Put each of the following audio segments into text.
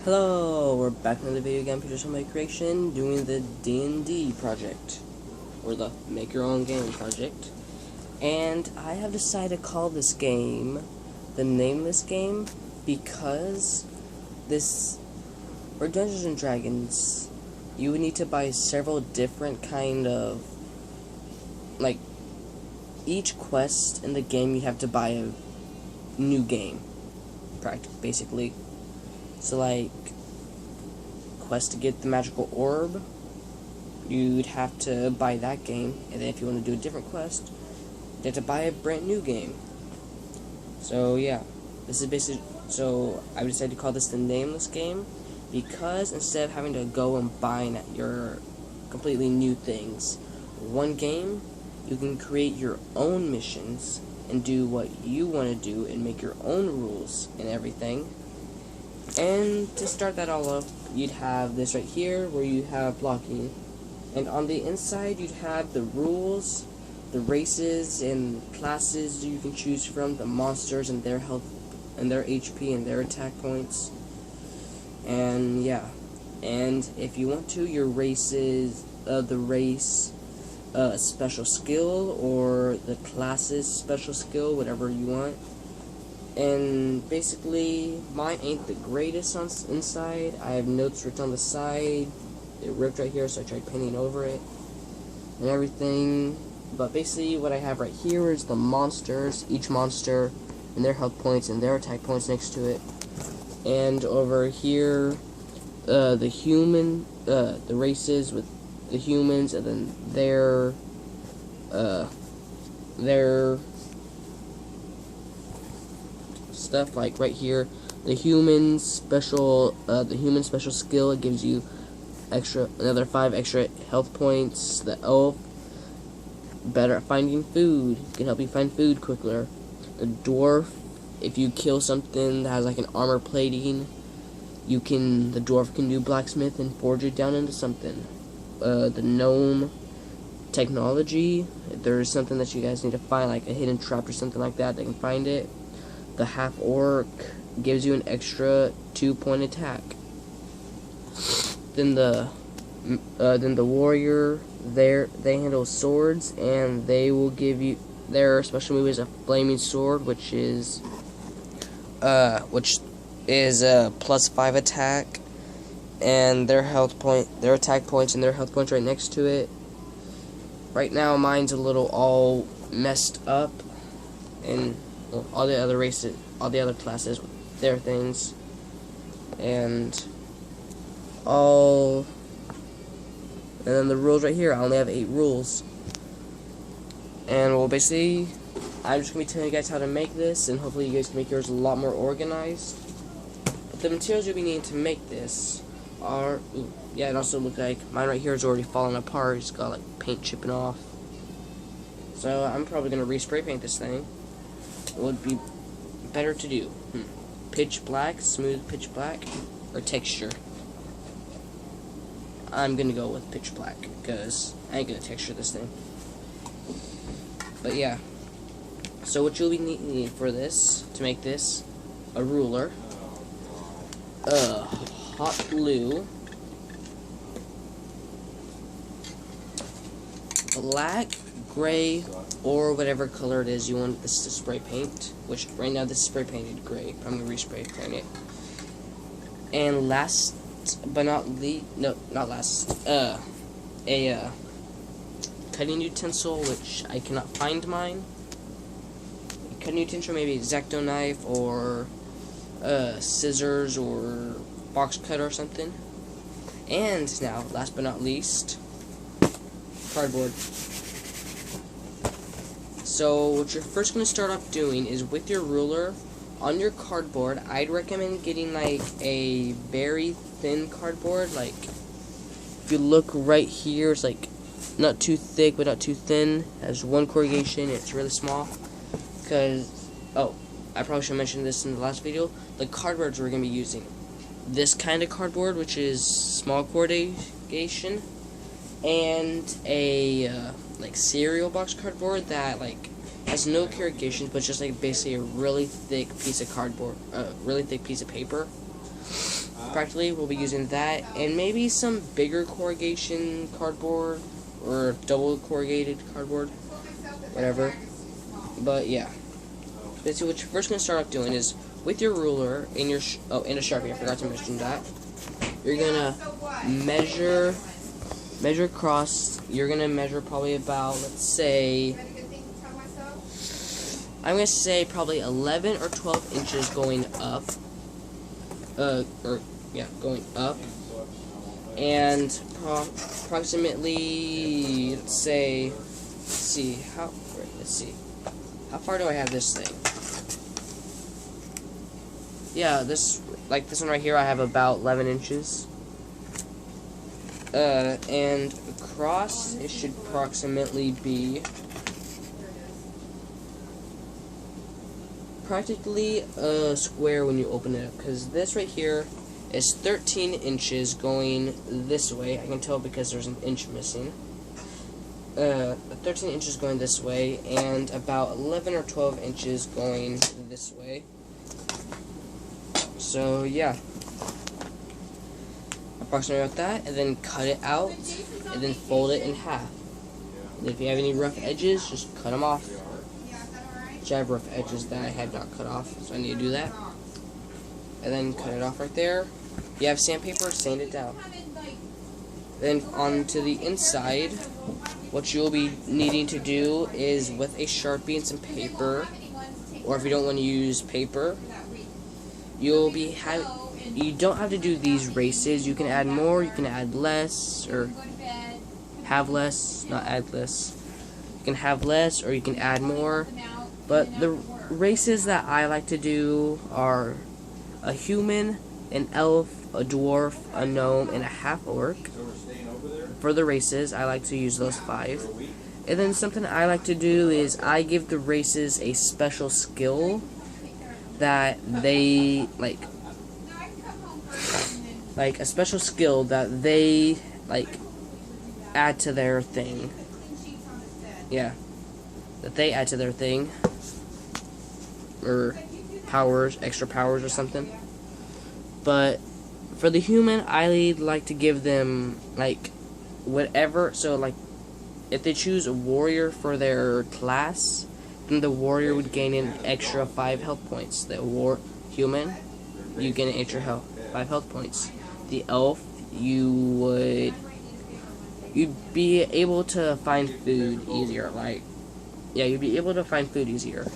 Hello, we're back in the video game Pictures from My Creation doing the D&D project, or the Make Your Own Game project. And I have decided to call this game the Nameless game because for Dungeons and Dragons, you would need to buy several different kind of, each quest in the game you have to buy a new game, basically. So, quest to get the magical orb, you'd have to buy that game, and then if you want to do a different quest, you have to buy a brand new game. So, yeah, this is basically, so I decided to call this the Nameless game, because instead of having to go and buy your completely new things, one game, you can create your own missions, and do what you want to do, and make your own rules and everything. And to start that all up, you'd have this right here where you have blocking, and on the inside you'd have the rules, the races and classes you can choose from, the monsters and their health and their HP and their attack points. And yeah, and if you want to, your races, the race special skill, or the class's special skill, whatever you want. And basically, mine ain't the greatest on inside. I have notes written on the side. It ripped right here, so I tried painting over it and everything. But basically, what I have right here is the monsters, each monster, and their health points and their attack points next to it. And over here, the races with the humans, and then their stuff, like right here, the human special skill. It gives you another 5 extra health points. The elf, better at finding food, can help you find food quicker. The dwarf, if you kill something that has like an armor plating, the dwarf can do blacksmith and forge it down into something. The gnome, technology, if there's something that you guys need to find, like a hidden trap or something like that, they can find it. The half-orc gives you an extra 2-point attack. Then the warrior, they handle swords, and they will give you, their special move is a flaming sword, which is a +5 attack, and their attack points and their health points right next to it. Right now, mine's a little all messed up, and all the other races, all the other classes, their things, and then the rules right here. I only have 8 rules, and well, basically, I'm just gonna be telling you guys how to make this, and hopefully you guys can make yours a lot more organized. But the materials you'll be needing to make this are, it also looks like mine right here is already falling apart. It's got like paint chipping off, so I'm probably gonna respray paint this thing. Would be better to do pitch black, smooth pitch black, or texture. I'm gonna go with pitch black because I ain't gonna texture this thing. But yeah, so what you'll be needing for this, to make this, a ruler, hot glue, black, gray, or whatever color it is you want this to spray paint, which right now this is spray painted gray. I'm going to respray paint it. And last but not least, a cutting utensil, which I cannot find mine. A cutting utensil, maybe X-Acto knife, or scissors, or box cutter or something. And now, last but not least, cardboard. So what you're first going to start off doing is, with your ruler on your cardboard, I'd recommend getting like a very thin cardboard. Like, if you look right here, it's like not too thick but not too thin. It has 1 corrugation. It's really small. Because, I probably should mention this in the last video. The cardboards we're going to be using, this kind of cardboard, which is small corrugation, and a like cereal box cardboard that has no corrugations, but just basically a really thick piece of cardboard, really thick piece of paper. practically we'll be using that, and maybe some bigger corrugation cardboard, or double corrugated cardboard, whatever. But yeah, basically what you're first going to start off doing is, with your ruler and your and a Sharpie, I forgot to mention that, you're going to measure across. You're going to measure probably about, let's say, I'm going to say probably 11 or 12 inches going up. Going up. And approximately, let's see, how far do I have this thing? Yeah, this one right here, I have about 11 inches. And across, it should approximately be practically a square when you open it up, because this right here is 13 inches going this way. I can tell because there's an inch missing. 13 inches going this way, and about 11 or 12 inches going this way. So yeah, approximately about that, and then cut it out, and then fold it in half. And if you have any rough edges, just cut them off. I have rough edges that I have not cut off, so I need to do that. And then cut it off right there. If you have sandpaper, sand it down. Then onto the inside, what you'll be needing to do is, with a Sharpie and some paper, or if you don't want to use paper, you don't have to do these races. You can add more, you can add less, or have less, not add less. You can have less, or you can add more. But the races that I like to do are a human, an elf, a dwarf, a gnome, and a half-orc. For the races, I like to use those 5. And then something I like to do is I give the races a special skill that they, like a special skill that they, add to their thing. Yeah. That they add to their thing. Or powers, extra powers or something. But for the human, I like to give them whatever. So if they choose a warrior for their class, then the warrior would gain an extra 5 health points. The human, you gain an extra 5 health points. The elf, you'd be able to find food easier. You'd be able to find food easier.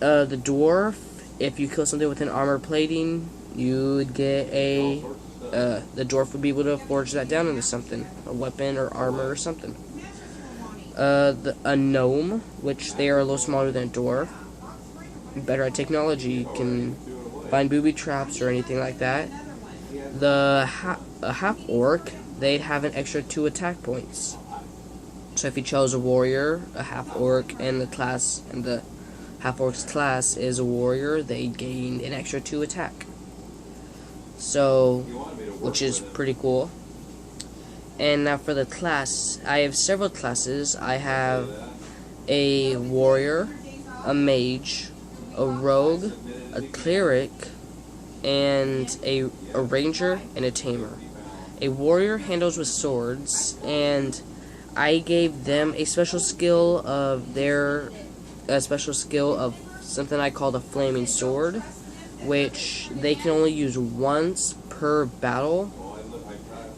The dwarf, if you kill something with an armor plating, you would get the dwarf would be able to forge that down into something, a weapon or armor or something. A gnome, which they are a little smaller than a dwarf, better at technology, can find booby traps or anything like that. A half-orc, they'd have an extra 2 attack points. So if you chose a warrior, a half-orc, and the half-orc's class is a warrior, they gain an extra 2 attack. So, which is pretty cool. And now for the class, I have several classes. I have a warrior, a mage, a rogue, a cleric, and a ranger, and a tamer. A warrior handles with swords, and I gave them a special skill of something I call the flaming sword, which they can only use once per battle,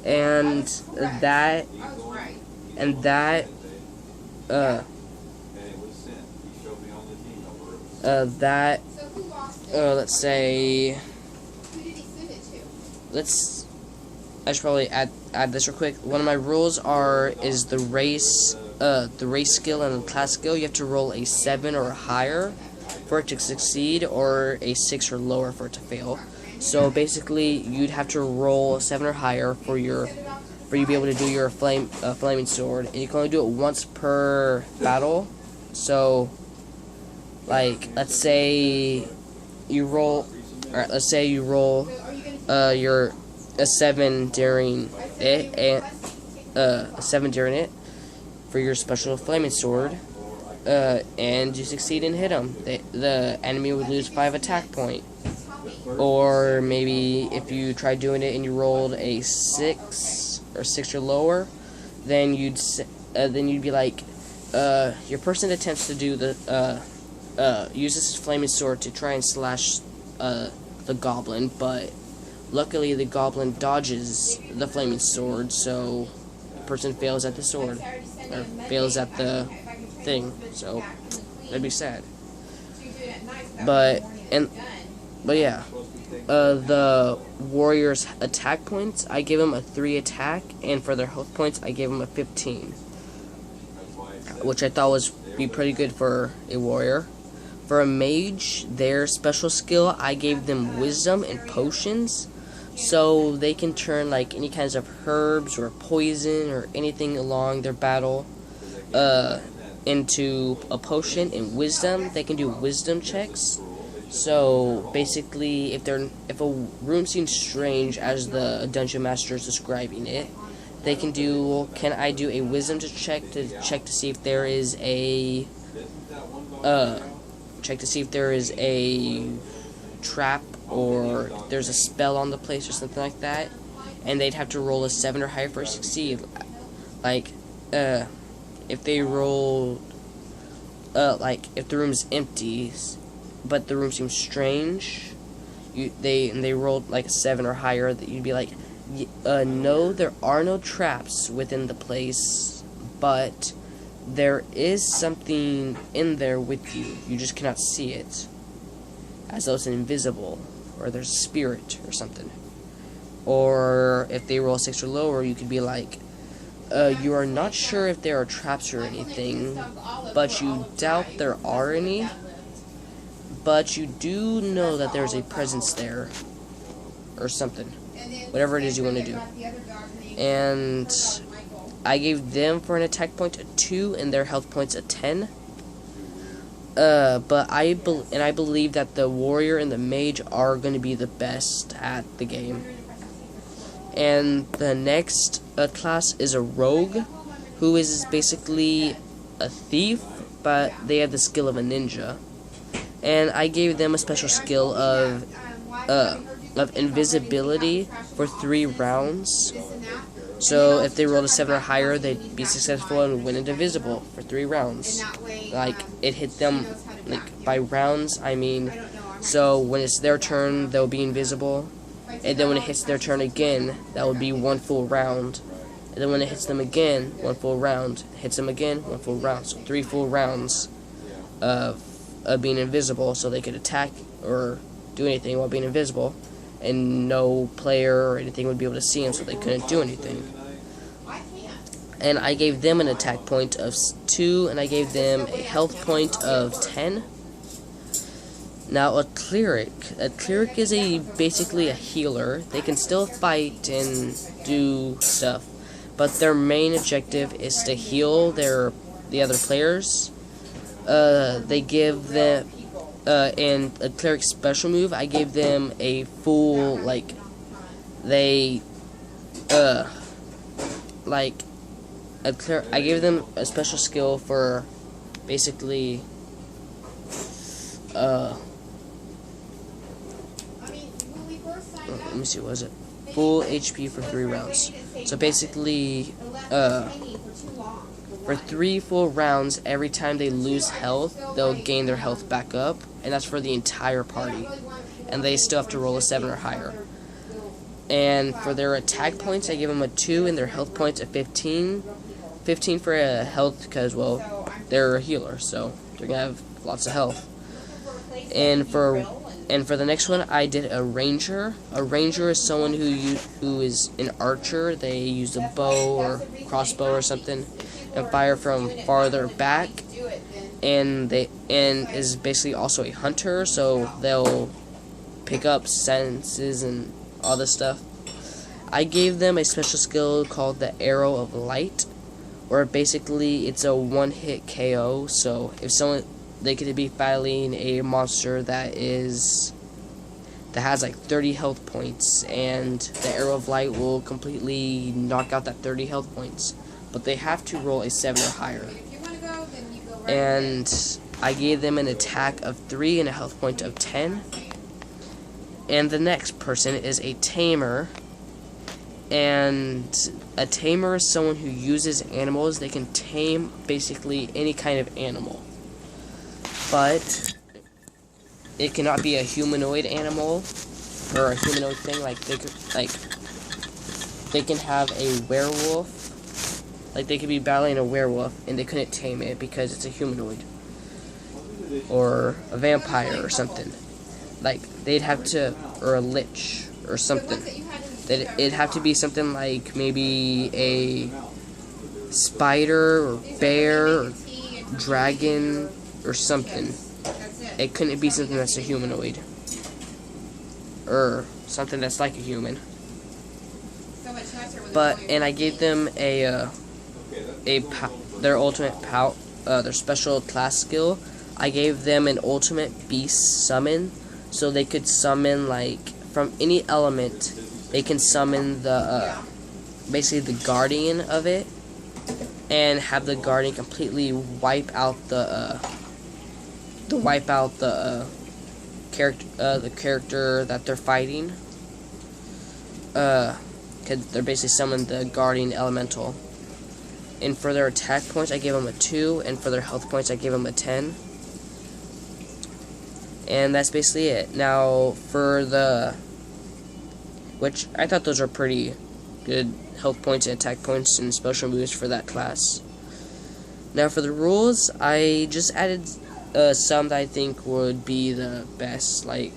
and let's say, I should probably add this real quick. One of my rules is the race skill and the class skill. You have to roll a 7 or higher for it to succeed, or a 6 or lower for it to fail. So basically, you'd have to roll a 7 or higher for you to be able to do your flaming sword, and you can only do it once per battle. So, let's say you roll a 7 during it, for your special flaming sword, and you succeed and hit them. The enemy would lose 5 attack point. Or maybe if you try doing it and you rolled a 6 or 6 or lower, then you'd be like, your person attempts to do the uses his flaming sword to try and slash the goblin, but luckily the goblin dodges the flaming sword, so the person fails at the sword, or fails at the thing, so that'd be sad. But yeah, the warrior's attack points, I give them a 3 attack, and for their health points, I gave them a 15, which I thought was be pretty good for a warrior. For a mage, their special skill, I gave them wisdom and potions, so they can turn like any kinds of herbs or poison or anything along their battle into a potion. And wisdom, they can do wisdom checks. So basically, if a room seems strange as the dungeon master is describing it, they can do. Can I do a wisdom check to see if there is a trap or there's a spell on the place or something like that, and they'd have to roll a 7 or higher for a succeed. Like, if they rolled, like if the room's empty, but the room seems strange, they rolled like a 7 or higher, that you'd be like, no, there are no traps within the place, but there is something in there with you. You just cannot see it, as though it's invisible, or there's a spirit or something. Or if they roll 6 or lower, you could be like, you are not sure if there are traps or anything, but you doubt there are any, but you do know that there's a presence there, or something. Whatever it is you want to do. And I gave them for an attack point a 2 and their health points a 10. But I believe that the warrior and the mage are going to be the best at the game. And the next class is a rogue, who is basically a thief, but they have the skill of a ninja. And I gave them a special skill of invisibility for 3 rounds. So if they rolled a 7 or higher, they'd be successful and win invisible for 3 rounds. Like, it hit them, like, by rounds, I mean, so when it's their turn, they'll be invisible, and then when it hits their turn again, that would be 1 full round, and then when it hits them again, 1 full round, hits them again, 1 full round, so 3 full rounds of being invisible, so they could attack or do anything while being invisible, and no player or anything would be able to see them, so they couldn't do anything. And I gave them an attack point of 2, and I gave them a health point of 10. Now, a cleric is basically a healer. They can still fight and do stuff, but their main objective is to heal the other players. They give them, and a cleric's special move, I gave them a full, like, I gave them a special skill for, basically, let me see, what was it? Full HP for 3 rounds. So basically, for 3 full rounds, every time they lose health, they'll gain their health back up, and that's for the entire party. And they still have to roll a 7 or higher. And for their attack points, I give them a 2, and their health points a 15. 15 for a health, because, well, they're a healer, so they're gonna have lots of health. And for the next one, I did a ranger. A ranger is someone who is an archer. They use a bow or crossbow or something and fire from farther back, and is basically also a hunter, so they'll pick up senses and all this stuff. I gave them a special skill called the Arrow of Light, where basically it's a 1-hit KO. So if they could be battling a monster that has like 30 health points, and the Arrow of Light will completely knock out that 30 health points, but they have to roll a 7 or higher. And I gave them an attack of 3 and a health point of 10. And the next person is a tamer. And a tamer is someone who uses animals. They can tame basically any kind of animal. But it cannot be a humanoid animal or a humanoid thing. Like they can have a werewolf. Like they could be battling a werewolf and they couldn't tame it because it's a humanoid. Or a vampire or something. Like they'd have to, or a lich or something. It'd have to be something like maybe a spider or bear or dragon or something. It couldn't be something that's a humanoid. Or something that's like a human. And I gave them their ultimate their special class skill. I gave them an ultimate beast summon, so they could summon like from any element. They can summon the basically the guardian of it, and have the guardian completely wipe out the character that they're fighting. Cause they're basically summoned the guardian elemental. And for their attack points, I gave them a 2, and for their health points, I gave them a 10. And that's basically it. Now, which I thought those are pretty good health points and attack points and special moves for that class. Now, for the rules, I just added some that I think would be the best. Like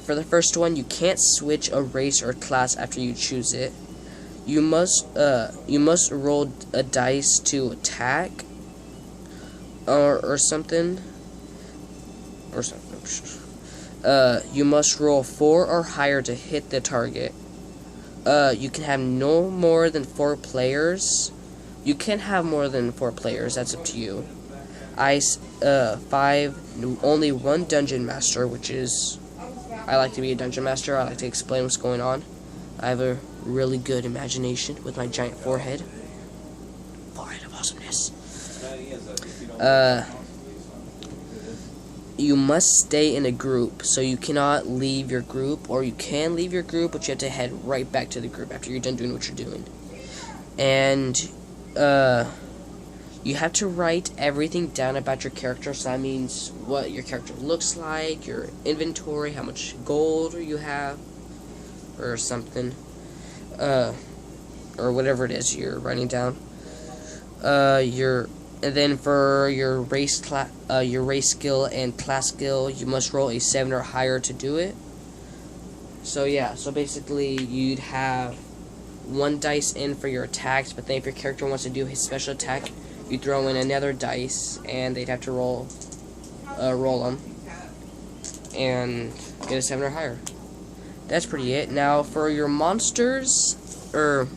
for the first one, you can't switch a race or class after you choose it. You must roll a dice to attack, or something. You must roll 4 or higher to hit the target. You can have no more than 4 players. You can have more than 4 players. That's up to you. 5. Only 1 dungeon master, which is I like to be a dungeon master. I like to explain what's going on. I have a really good imagination with my giant forehead. Forehead of awesomeness. You must stay in a group, so you cannot leave your group, or you can leave your group, but you have to head right back to the group after you're done doing what you're doing. And you have to write everything down about your character, so that means what your character looks like, your inventory, how much gold you have, or something, or whatever it is you're writing down. And then for your race skill and class skill, you must roll a 7 or higher to do it. So yeah, so basically you'd have 1 dice in for your attacks, but then if your character wants to do his special attack, you throw in another dice, and they'd have to roll them, and get a 7 or higher. That's pretty it. Now for your monsters, or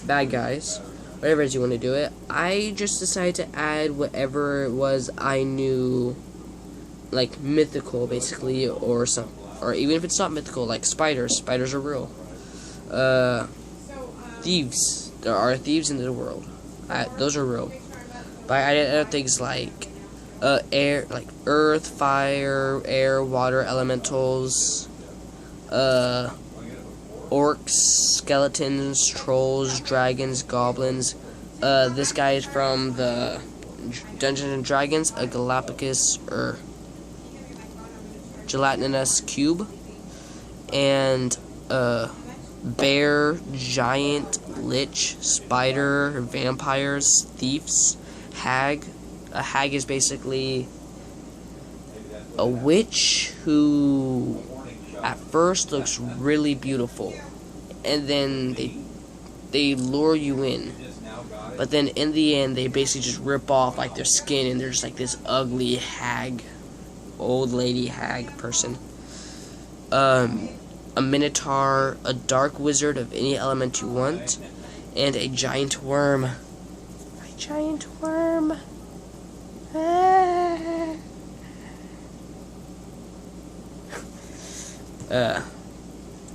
bad guys, whatever it is you want to do it, I just decided to add whatever it was I knew, like mythical basically, or even if it's not mythical, like spiders. Spiders are real. Thieves. There are thieves in the world. Those are real. But I added other things like air, like earth, fire, air, water, elementals, orcs, skeletons, trolls, dragons, goblins. This guy is from the Dungeons and Dragons, a Galapagos or gelatinous cube, and bear, giant, lich, spider, vampires, thieves, hag. A hag is basically a witch who at first looks really beautiful, and then they lure you in, but then in the end they basically just rip off like their skin, and there's like this ugly hag, old lady hag person. A minotaur, a dark wizard of any element you want, and a giant worm. A giant worm. Ah.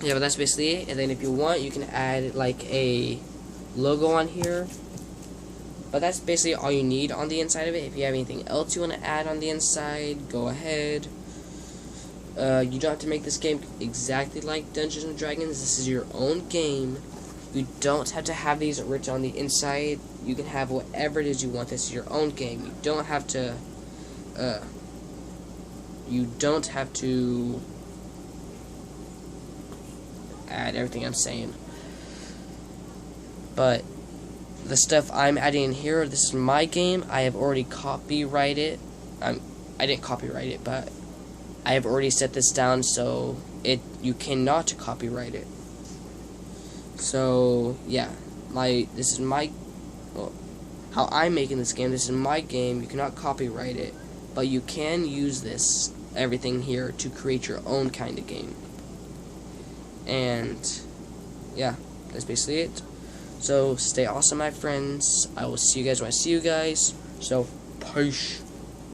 Yeah, but that's basically it. And then if you want, you can add like a logo on here. But that's basically all you need on the inside of it. If you have anything else you want to add on the inside, go ahead. You don't have to make this game exactly like Dungeons and Dragons. This is your own game. You don't have to have these written on the inside. You can have whatever it is you want. This is your own game. You don't have to. You don't have to add everything I'm saying. But the stuff I'm adding in here, this is my game. I have already copyrighted. I didn't copyright it, but I have already set this down, so you cannot copyright it. So yeah, this is my how I'm making this game. This is my game. You cannot copyright it, but you can use everything here to create your own kind of game. And yeah, that's basically it. So stay awesome, my friends. I will see you guys when I see you guys. So peace.